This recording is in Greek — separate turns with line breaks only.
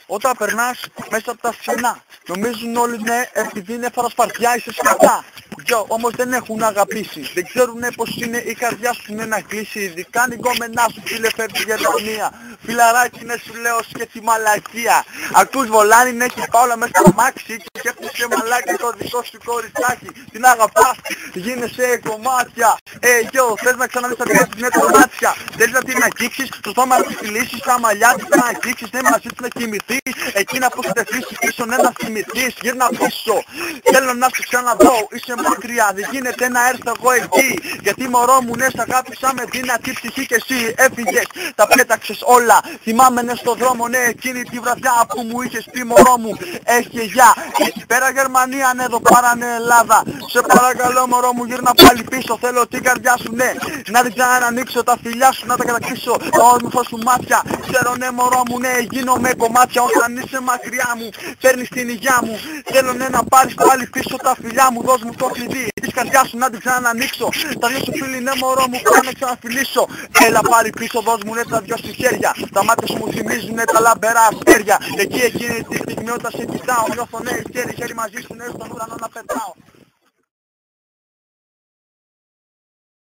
Όταν περνάς μέσα από τα στενά, νομίζουν όλοι ναι, επειδή είναι φαρασπαρτιά είσαι σκατά. Όμως δεν έχουν αγαπήσει, δεν ξέρουνε πως είναι η καρδιά σου είναι να κλείσει. Ειδικά αν η γκόμενά σου φίλε φεύγει η Γερμανία. Φιλαράκι ναι σου λέω σκέφτη μαλακία. Ακούς βολάνι ναι και πάω μέσα στο μάξι και σκέφτεσαι μαλάκι το δικό σου κοριτσάκι. Την αγαπάς, γίνεσαι κομμάτια. Θες να ξαναδείς τα δικά της ναι κομμάτια. Θέλεις να την αγγίξεις, στο στόμα να τη φιλήσεις, τα μαλλιά της να αγγίξεις, ναι μαζί της να κοιμηθείς. Εκείνα που σου τεθείς πίσω ναι να θυμηθείς, γύρνα πίσω. Θέλω να σου ξαναδώ, είσαι μακριά, δεν γίνεται να έρθω εγώ εκεί. Γιατί μωρό μου ναι σ' αγάπησα με δυνατή ψυχή και εσύ έφυγες, τα πέταξες όλα. Θυμάμαι ναι στο δρόμο ναι εκείνη τη βραδιά που μου είχες πει μωρό μου έχει γεια. Εκεί πέρα Γερμανία ναι εδώ πάρανε Ελλάδα. Σε παρακαλώ μωρό μου γύρνα πάλι πίσω, θέλω την καρδιά σου ναι να την ξανανοίξω, τα φιλιά σου να τα κατακτήσω, τα όμορφα σου μάτια. Ξέρω ναι μωρό μου ναι γίνομαι κομμάτια όταν είσαι μακριά μου, παίρνεις την υγειά μου. Θέλω ναι να πάρεις πάλι πίσω τα φιλιά μου, δώσ' μου το κλειδί της καρδιάς σου να την ξανανοίξω. Τα δυο σου φίλοι ναι μωρό μου πάνε να ξαναφιλήσω. Έλα πάρει πίσω, δώσ' μου ναι τα δυο σου χέρια. Τα μάτια σου μου θυμίζουν τα λαμπερά αστέρια. Εκεί εκείνη τη στιγμή όταν σε κοιτάω νιώθω ναι χέρι μαζί σου ναι στον ουρανό να πετάω.